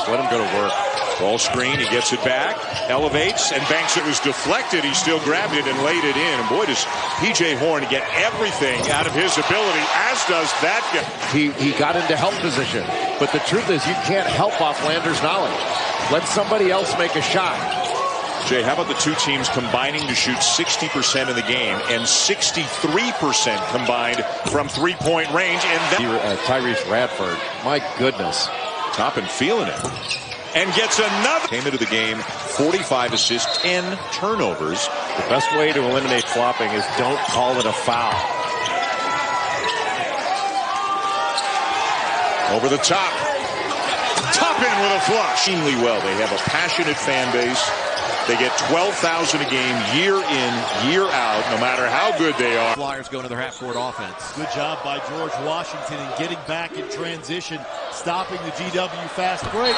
Just let him go to work. Ball screen, he gets it back, elevates, and banks. It was deflected. He still grabbed it and laid it in. And boy, does P.J. Horn get everything out of his ability, as does that guy. He got into help position. But the truth is, you can't help off Lander's knowledge. Let somebody else make a shot. Jay, how about the two teams combining to shoot 60% of the game and 63% combined from three-point range? And Tyrese Radford, my goodness. Toppin feeling it. And gets another. Came into the game, 45 assists, 10 turnovers. The best way to eliminate flopping is don't call it a foul. Over the top. Toppin with a flush. Extremely well. They have a passionate fan base. They get 12,000 a game, year in, year out, no matter how good they are. Flyers go into their half-court offense. Good job by George Washington in getting back in transition, stopping the GW fast break.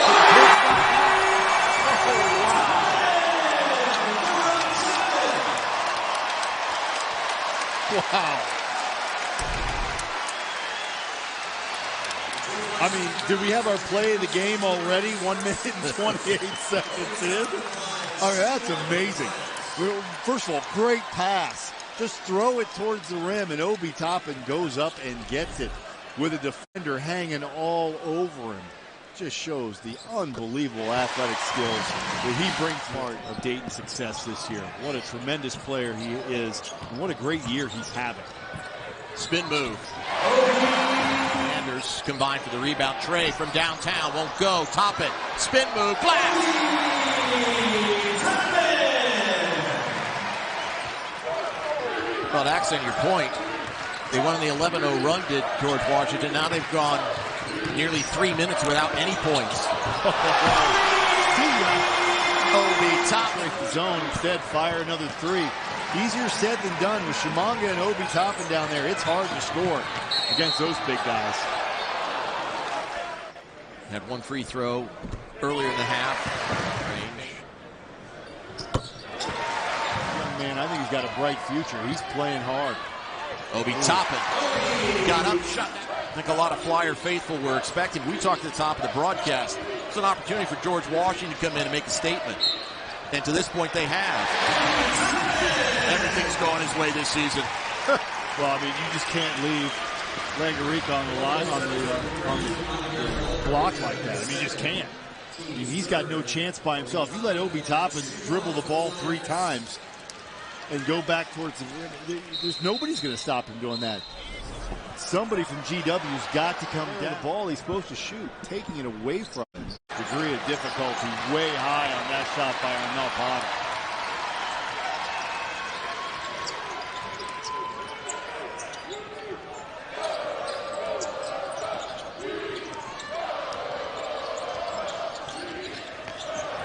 Wow. I mean, did we have our play of the game already? 1 minute and 28 seconds in? I mean, that's amazing. First of all, great pass. Just throw it towards the rim, and Obi Toppin goes up and gets it with a defender hanging all over him. Just shows the unbelievable athletic skills that he brings part of Dayton's success this year. What a tremendous player he is, and what a great year he's having. Spin move. Anders combined for the rebound. Trey from downtown won't go. Toppin. Spin move. Blast. Well, to accent your point, they won the 11-0 run, did George Washington. Now they've gone nearly 3 minutes without any points. Obi Toppin zone instead, fire another three. Easier said than done with Shimanga and Obi Toppin down there. It's hard to score against those big guys. Had one free throw earlier in the half. Range. Young man, I think he's got a bright future. He's playing hard. Obi Toppin got up, shot. I think a lot of Flyer faithful were expecting. We talked at the top of the broadcast. It's an opportunity for George Washington to come in and make a statement. And to this point, they have. Everything's going his way this season. Well, I mean, you just can't leave Langarica on the line, on the block like that. I mean, you just can't. I mean, he's got no chance by himself. You let Obi Toppin dribble the ball 3 times and go back towards the rim. There's nobody's going to stop him doing that. Somebody from GW's got to come down. The ball he's supposed to shoot, taking it away from him. Degree of difficulty way high on that shot by Arnell Potter.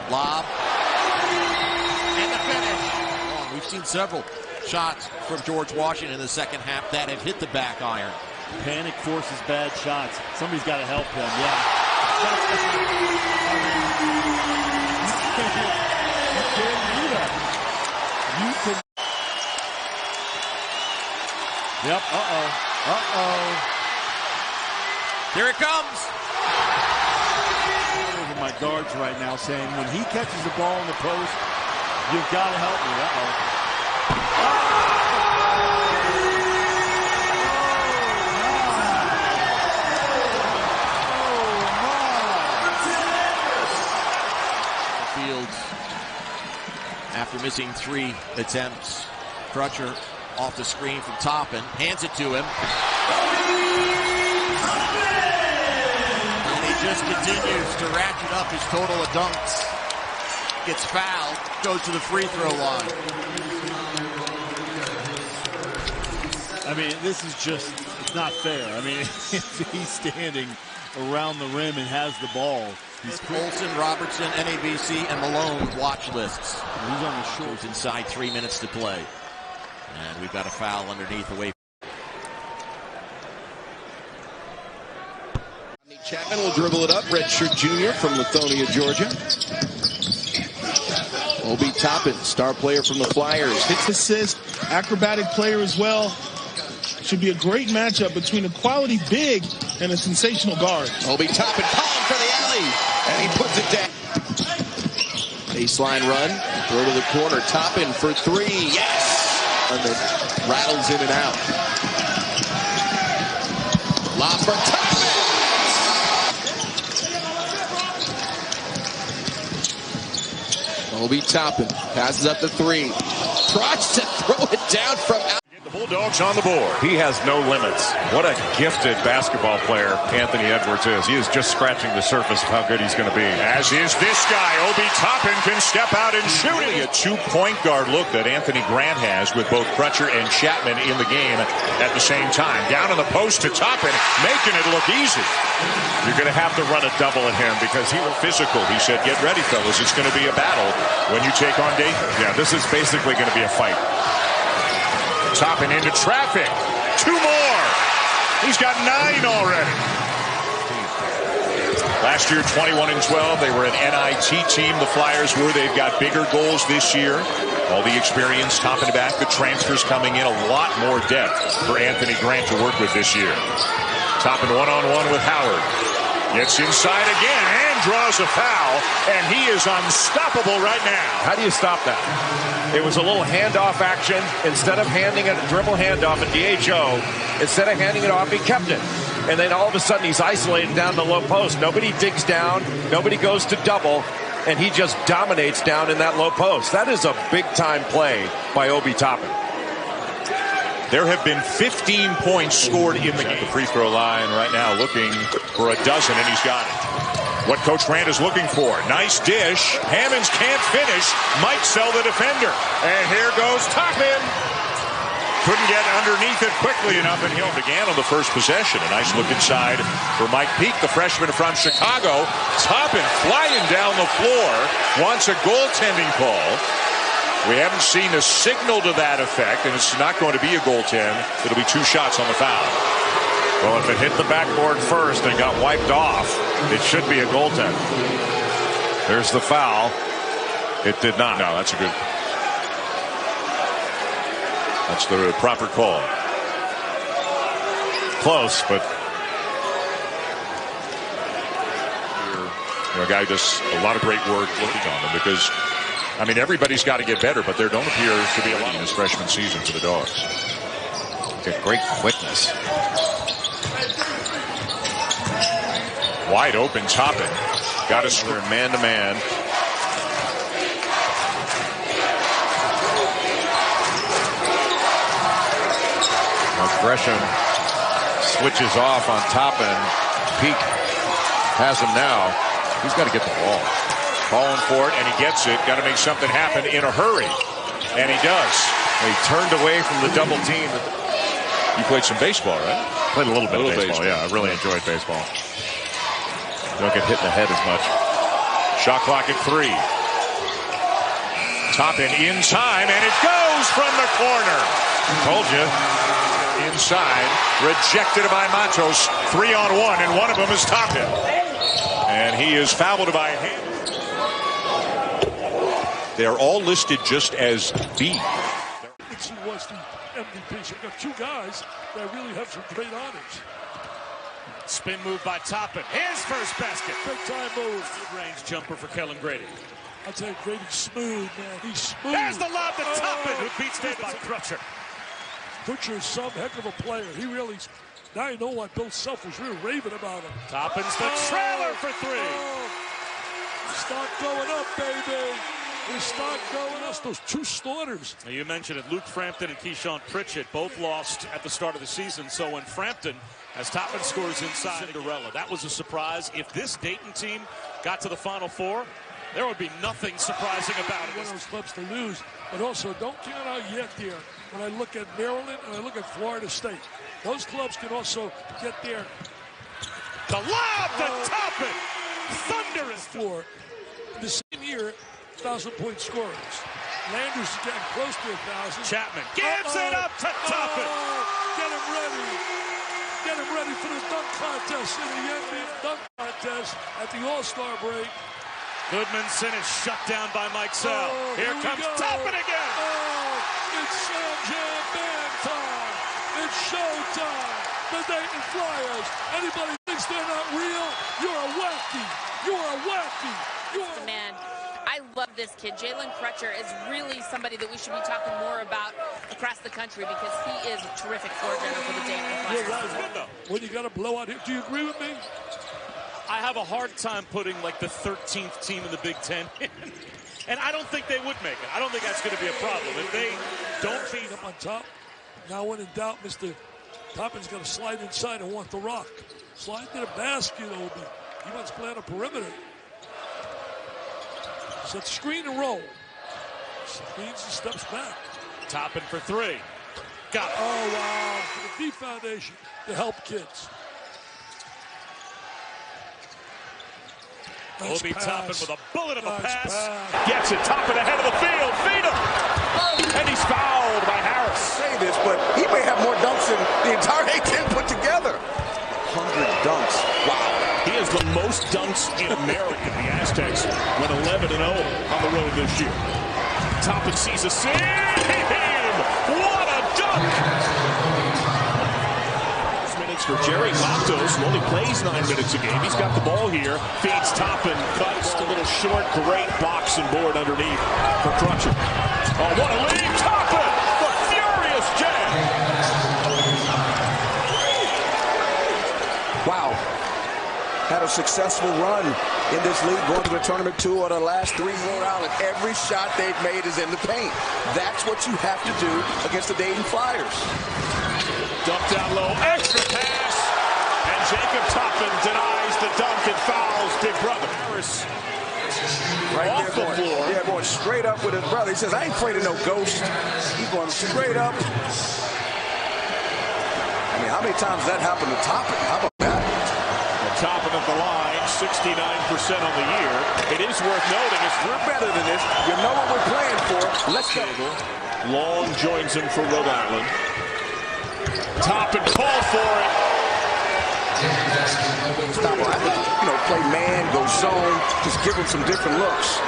Lob. And the finish. We've seen several shots from George Washington in the second half that have hit the back iron. Panic forces bad shots. Somebody's got to help them, yeah. You can't do that. You can. Yep, Here it comes. My guards right now saying when he catches the ball in the post, you've got to help me. Fields, after missing 3 attempts, Crutcher off the screen from Toppin, hands it to him. Just continues to ratchet up his total of dunks. Gets fouled, goes to the free throw line. I mean, this is just, it's not fair. I mean, if he's standing around the rim and has the ball. He's Olsen, Robertson, NABC, and Malone watch lists. He's on the short. Inside 3 minutes to play. And we've got a foul underneath away. Chapman will dribble it up. Redshirt junior from Lithonia, Georgia. Obi Toppin, star player from the Flyers. Hits assist, acrobatic player as well. Should be a great matchup between a quality big and a sensational guard. Obi Toppin calling for the alley. And he puts it down. Baseline run. Throw to the corner. Toppin for three. Yes! And it rattles in and out. Lob for Toppin. Obi Toppin passes up the three. Tries to throw it down from out. The Bulldogs on the board. He has no limits. What a gifted basketball player Anthony Edwards is. He is just scratching the surface of how good he's going to be. As is this guy. Obi Toppin can step out and shoot it. A two-point guard look that Anthony Grant has with both Crutcher and Chapman in the game at the same time. Down in the post to Toppin, making it look easy. You're going to have to run a double at him because he will Physical. He said, get ready, fellas. It's going to be a battle when you take on Dayton. Yeah, this is basically going to be a fight. Toppin into traffic. Two more. He's got 9 already. Last year, 21-12. They were an NIT team. The Flyers were. They've got bigger goals this year. All the experience, Toppin back. The transfers coming in. A lot more depth for Anthony Grant to work with this year. Toppin one-on-one with Howard. Gets inside again and draws a foul, and he is unstoppable right now. How do you stop that? It was a little handoff action. Instead of handing it a dribble handoff at DHO, instead of handing it off, he kept it. And then all of a sudden, he's isolated down the low post. Nobody digs down. Nobody goes to double. And he just dominates down in that low post. That is a big-time play by Obi Toppin. There have been 15 points scored in the game. The free throw line right now looking for a dozen, and he's got it. What Coach Grant is looking for. Nice dish. Hammonds can't finish. Might sell the defender. And here goes Toppin. Couldn't get underneath it quickly enough, and Hill began on the first possession. A nice look inside for Mike Peake, the freshman from Chicago. Toppin flying down the floor. Wants a goaltending call. We haven't seen a signal to that effect, and it's not going to be a goaltend. It'll be 2 shots on the foul. Well, if it hit the backboard first and got wiped off, it should be a goaltend. There's the foul. It did not. No, that's a good. That's the proper call. Close, but a guy does a lot of great work looking on them because, I mean, everybody's got to get better, but there don't appear to be a lot in his freshman season for the Dogs. Get great quickness. Wide open Toppin. Got a screw man-to-man. Gresham switches off on Toppin. Peake has him now. He's got to get the ball. Calling for it, and he gets it. Got to make something happen in a hurry. And he does. He turned away from the double team. You played some baseball, right? Played a little bit of baseball, yeah. I really enjoyed baseball. Don't get hit in the head as much. Shot clock at 3. Toppin in time, and it goes from the corner. Told you. Inside, rejected by Matos. 3-on-1, and one of them is Toppin. And he is fouled by him. They're all listed just as B. He was the MVP. So we've got 2 guys that really have some great honors. Spin move by Toppin. His first basket. Big time move. Mid-range jumper for Kellen Grady. I tell you, Grady's smooth, man. He's smooth. There's the lob to Toppin, who beats Dayton by Crutcher. Crutcher is some heck of a player. He really, now you know why Bill Self was really raving about him. Toppin's the trailer for 3. Start going up, baby. We start going up. Those 2 starters. Now you mentioned it. Luke Frampton and Keyshawn Pritchett both lost at the start of the season. So when Frampton, as Toppin scores inside Cinderella, that was a surprise. If this Dayton team got to the Final Four, there would be nothing surprising about it. One of those clubs to lose. But also, don't count out yet there. When I look at Maryland and I look at Florida State, those clubs can also get there. The lob to Toppin! Thunderous for the same year, 1,000-point scorers. Landers is getting close to 1,000. Chapman gives it up to Toppin. Get him ready. Get him ready for the dunk contest in the NBA dunk contest at the All-Star break. Goodmanson is shut down by Mike Sell. Here comes Toppin again. It's Sam Jam Band time. It's showtime. The Dayton Flyers. Anybody thinks they're not real? You're a wacky. You are wacky. You are man. I love this kid. Jalen Crutcher is really somebody that we should be talking more about across the country because he is a terrific floor general for the Dayton Flyers. You're right. When you got to blow out here, do you agree with me? I have a hard time putting like the 13th team in the Big Ten in. And I don't think they would make it. I don't think that's going to be a problem. If they don't beat up on top, now when in doubt, Mr. Toppin's going to slide inside and want the rock. Slide to the basket, Obi. He wants to play on the perimeter. Set screen and roll. Screens and steps back. Toppin for three. Got it. Oh, wow. For the D Foundation to help kids. Nice Obi pass. Toppin with a bullet of a pass. Gets it. Toppin ahead of the field. Feed him. And he's fouled by Harris. Say this, but he may have more dunks than the entire A-10 put together. 100 dunks. Wow. He has the most dunks in America. The Aztecs went 11-0 on the road this year. Toppin sees a seam. What a dunk! Minutes for Jerry Matos, who only plays 9 minutes a game. He's got the ball here. Feeds Toppin. Cuts a little short. Great box and board underneath for Crutcher. Oh, what a lead. Toppin! The furious jam. Wow. Had a successful run in this league, going to the tournament 2 of the last 3 Rhode Island. Every shot they've made is in the paint. That's what you have to do against the Dayton Flyers. Dump down low, extra pass, and Jacob Toppin denies the dunk and fouls Big Brother. Harris right off there, the floor. Yeah, going straight up with his brother. He says, I ain't afraid of no ghost. He's going straight up. I mean, how many times that happened to Toppin? How about that? Toppin at the line, 69% on the year. It is worth noting we're better than this. You know what we're playing for. Let's go. Long joins him for Rhode Island. Toppin called for it. Stop him. Play man, go zone. Just give him some different looks.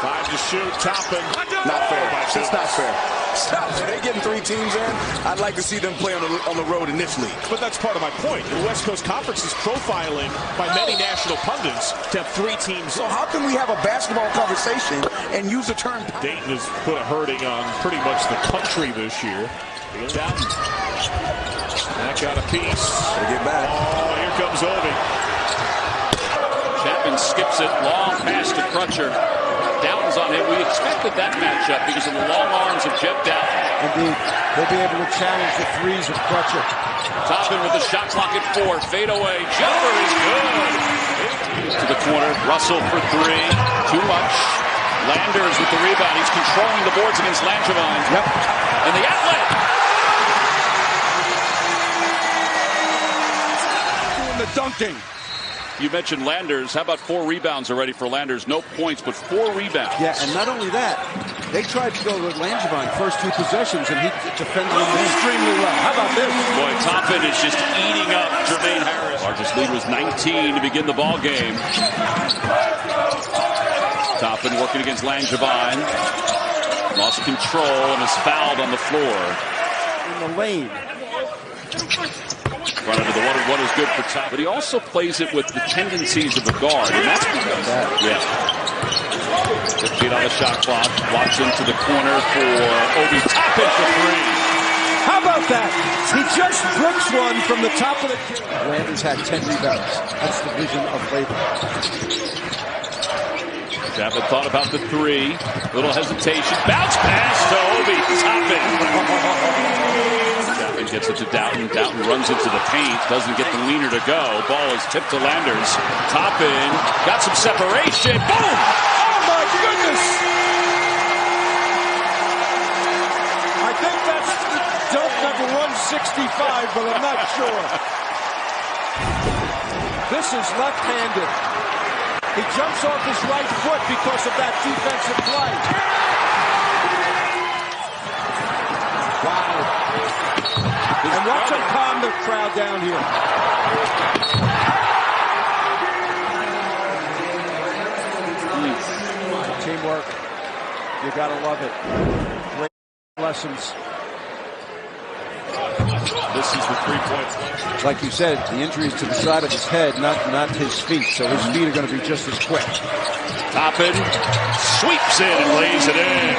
5 to shoot. Toppin. Not fair. It's not fair. Stop. They're getting 3 teams in. I'd like to see them play on the road in this league. But that's part of my point. The West Coast Conference is profiling by many national pundits to have 3 teams. So how can we have a basketball conversation and use the term? Dayton has put a hurting on pretty much the country this year. Down. That got a piece. They get back. Oh, here comes Obi. Chapman skips it. Long pass to Crutcher. Down's on him. We expected that matchup because of the long arms of Jeff Dowden. Indeed. They'll be able to challenge the threes of Crutcher. Toppin with the shot clock at 4. Fade away. Jumper is good. To the corner. Russell for 3. Too much. Landers with the rebound. He's controlling the boards against Langevin. Yep. And the outlet. Doing the dunking. You mentioned Landers. How about 4 rebounds already for Landers? No points, but 4 rebounds. Yeah, and not only that, they tried to go with Langevin first 2 possessions, and he defended them extremely well. How about this? Boy, Toppin is just eating up Jermaine Harris. Largest lead was 19 to begin the ball game. Toppin working against Langevin. Lost control and is fouled on the floor. In the lane. Run into the one is good for Toppin. But he also plays it with the tendencies of a guard. And that's because that. Yeah. 15 on the shot clock. Watson to the corner for Obi Toppin for 3. How about that? He just bricks one from the top of the key. Landers had 10 rebounds. That's the vision of labor. Chapman thought about the 3. Little hesitation. Bounce pass to Obi Toppin. Chapman gets it to Dayton. Dayton runs into the paint. Doesn't get the leaner to go. Ball is tipped to Landers. Toppin got some separation. Boom! Oh my goodness! I think that's dunk number 165, but I'm not sure. This is left-handed. He jumps off his right foot because of that defensive play. Wow. And watch him calm the crowd down here. Teamwork. You gotta love it. Great lessons. This is the three-point. Like you said, the injury is to the side of his head, not his feet. So his feet are going to be just as quick. Toppin sweeps in and lays it in.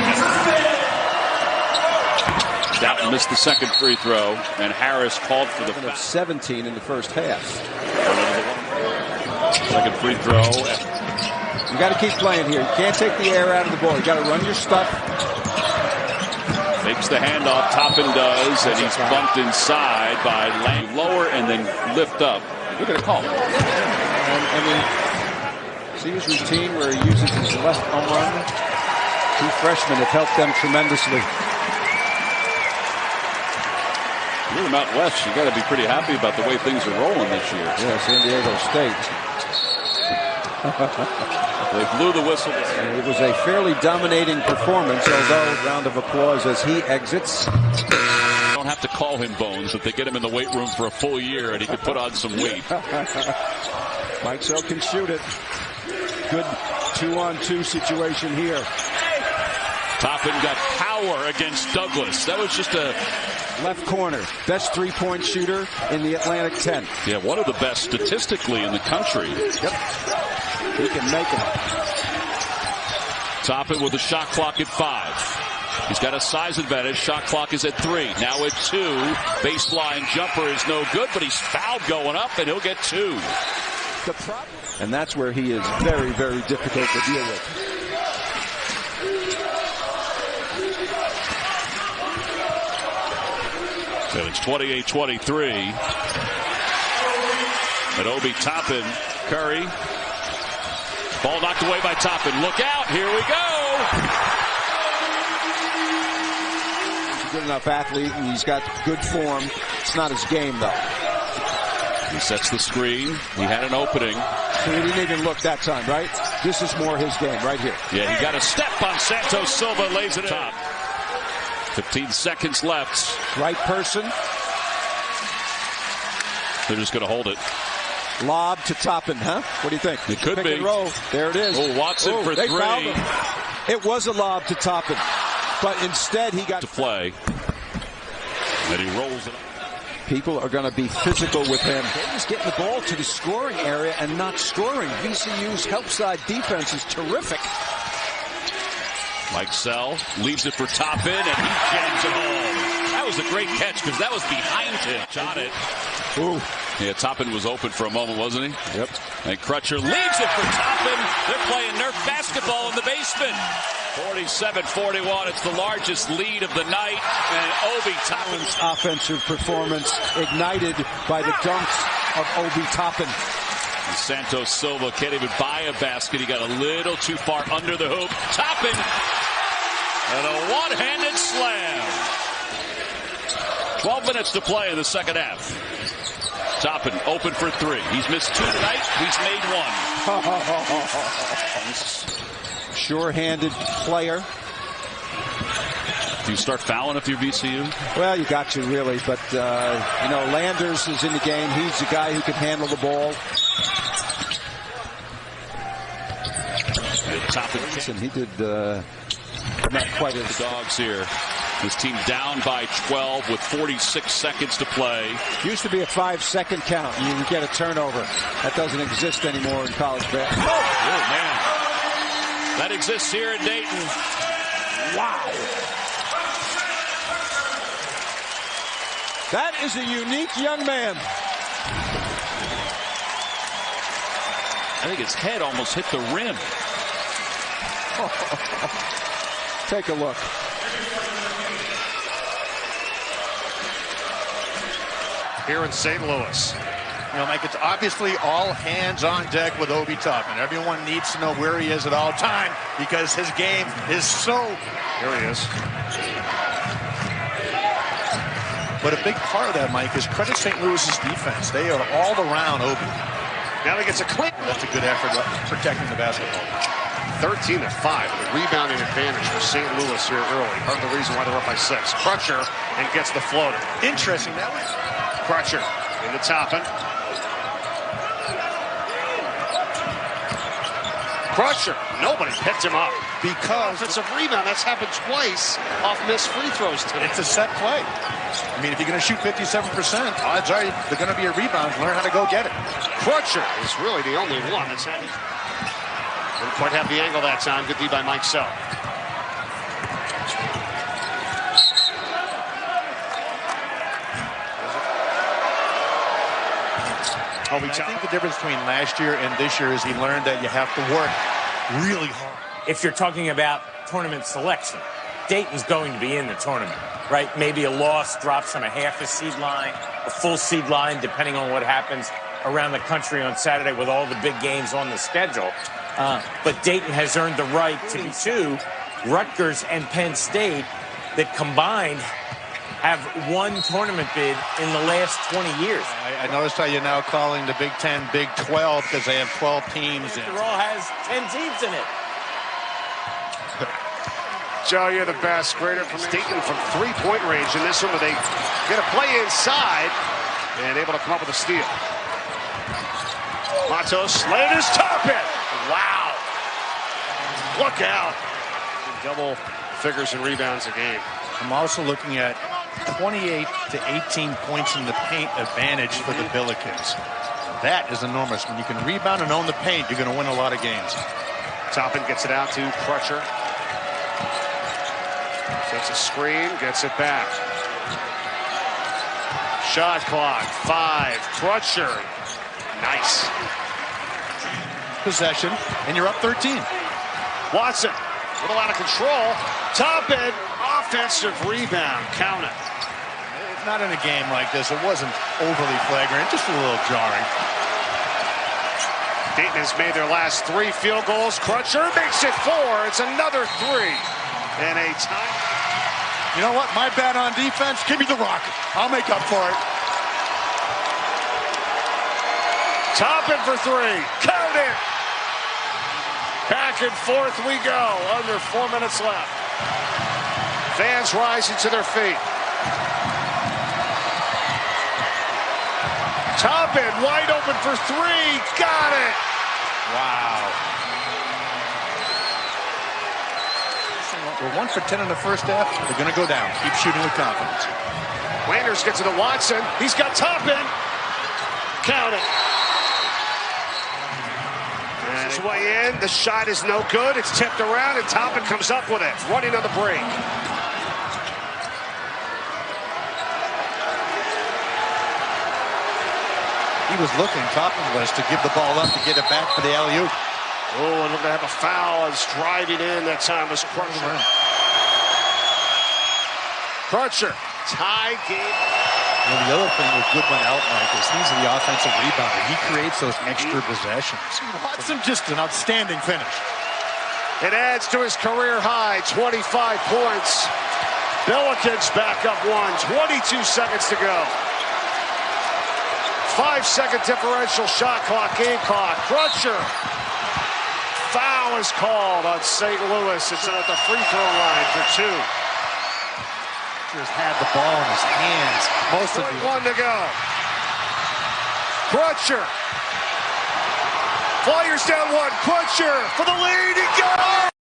Doughton missed the second free throw, and Harris called for the foul. 17 in the first half. Second free throw. You got to keep playing here. You can't take the air out of the ball. You got to run your stuff. Makes the handoff. Toppin does, and he's bumped inside by Lang. Lower and then lift up. Look at a call. See his routine where he uses his left arm. Two freshmen have helped them tremendously. You're in Mountain West. You got to be pretty happy about the way things are rolling this year. Yeah, San Diego State. They blew the whistle. It was a fairly dominating performance, although round of applause as he exits. Don't have to call him Bones if they get him in the weight room for a full year and he can put on some weight. Mike So can shoot it. Good 2-on-2 situation here. Toppin got power against Douglas. That was just a left corner. Best three-point shooter in the Atlantic 10. Yeah, one of the best statistically in the country. Yep. He can make them. Toppin with the shot clock at 5. He's got a size advantage. Shot clock is at 3. Now at 2. Baseline jumper is no good, but he's fouled going up, and he'll get 2. The problem, and that's where he is very, very difficult to deal with. So it's 28-23. And Obi Toppin, Curry. Ball knocked away by Toppin. Look out. Here we go. He's a good enough athlete, and he's got good form. It's not his game, though. He sets the screen. He had an opening. So he didn't even look that time, right? This is more his game right here. Yeah, he got a step on Santos Silva. Lays it in. 15 seconds left. Right person. They're just going to hold it. Lob to Toppin, huh? What do you think? It could Pick be. And roll. There it is. Oh, Watson for 3. It was a lob to Toppin, but instead he got to play. And he rolls it up. People are going to be physical with him. He's getting the ball to the scoring area and not scoring. VCU's help side defense is terrific. Mike Sell leaves it for Toppin, and he jams it home. That was a great catch because that was behind him. Shot it. Ooh. Yeah, Toppin was open for a moment, wasn't he? Yep. And Crutcher leaves it for Toppin. They're playing Nerf basketball in the basement. 47-41. It's the largest lead of the night. And Obi Toppin's offensive performance ignited by the dunks of Obi Toppin. Santos Silva can't even buy a basket. He got a little too far under the hoop. Toppin and a one-handed slam. 12 minutes to play in the second half. Toppin open for 3. He's missed 2 tonight. He's made 1. Sure-handed player. Do you start fouling if you're VCU? Well, you got to really, but you know, Landers is in the game. He's the guy who can handle the ball. And he did not quite as Dogs here. His team down by 12 with 46 seconds to play. Used to be a 5-second count. You would get a turnover. That doesn't exist anymore in college basketball. Oh, man. That exists here in Dayton. Wow. That is a unique young man. I think his head almost hit the rim. Take a look. Here in St. Louis. You know, Mike, it's obviously all hands on deck with Obi Toppin. Everyone needs to know where he is at all time because his game is so... Here he is. But a big part of that, Mike, is credit St. Louis's defense. They are all around Obi. Now he gets a clean. That's a good effort protecting the basketball. 13-5. The rebounding advantage for St. Louis here early. Part of the reason why they're up by 6. Crutcher and gets the floater. Interesting. That was Crutcher into Toppin. Crutcher. Nobody picked him up. Because offensive rebound. That's happened twice off missed free throws today. It's a set play. I mean, if you're going to shoot 57%, odds are they're going to be a rebound. Learn how to go get it. Crutcher is really the only one that's had it. Didn't quite have the angle that time. Good D by Mike Self. I think the difference between last year and this year is he learned that you have to work really hard. If you're talking about tournament selection, Dayton's going to be in the tournament, right? Maybe a loss drops them a half a seed line, a full seed line, depending on what happens around the country on Saturday with all the big games on the schedule. But Dayton has earned the right to be two. Rutgers and Penn State that combined have one tournament bid in the last 20 years. I noticed how you're now calling the Big Ten Big 12 because they have 12 teams. After all, has 10 teams in it. Joe, you're the best. Great information. Dayton from three-point range in this one, but they get a play inside and able to come up with a steal. Matos, Slater's Toppin. Wow. Look out. Double figures and rebounds a game. I'm also looking at 28 to 18 points in the paint advantage for the Billikens. That is enormous. When you can rebound and own the paint, you're going to win a lot of games. Toppin gets it out to Crutcher. Sets a screen, gets it back. Shot clock, 5. Crutcher. Nice. Possession, and you're up 13. Watson, a little out of control. Toppin, offensive rebound. Count it. It's not in a game like this. It wasn't overly flagrant, just a little jarring. Dayton has made their last 3 field goals. Crutcher makes it 4. It's another 3. And a time. You know what? My bad on defense. Give me the rock. I'll make up for it. Toppin for 3. Count it. Back and forth we go. Under 4 minutes left. Fans rising to their feet. Toppin wide open for 3. Got it. Wow. We're 1 for 10 in the first half. They're going to go down. Keep shooting with confidence. Landers gets it to Watson. He's got Toppin. Count it. And his way in. The shot is no good. It's tipped around, and Toppin comes up with it. Running on the break. He was looking, Toppin was, to give the ball up to get it back for the alley-oop. Oh, and we're going to have a foul as driving in. That time was Crutcher. Crutcher, tie game. And the other thing with Goodwin out, Mike, is he's the offensive rebounder. He creates those extra possessions. Watson, just an outstanding finish. It adds to his career high, 25 points. Billikens back up 1, 22 seconds to go. 5-second differential, shot clock, game clock. Crutcher. Foul is called on St. Louis. It's at the free throw line for 2. Just had the ball in his hands most of the 1 to go. Crutcher. Flyers down 1. Crutcher for the lead. He got it.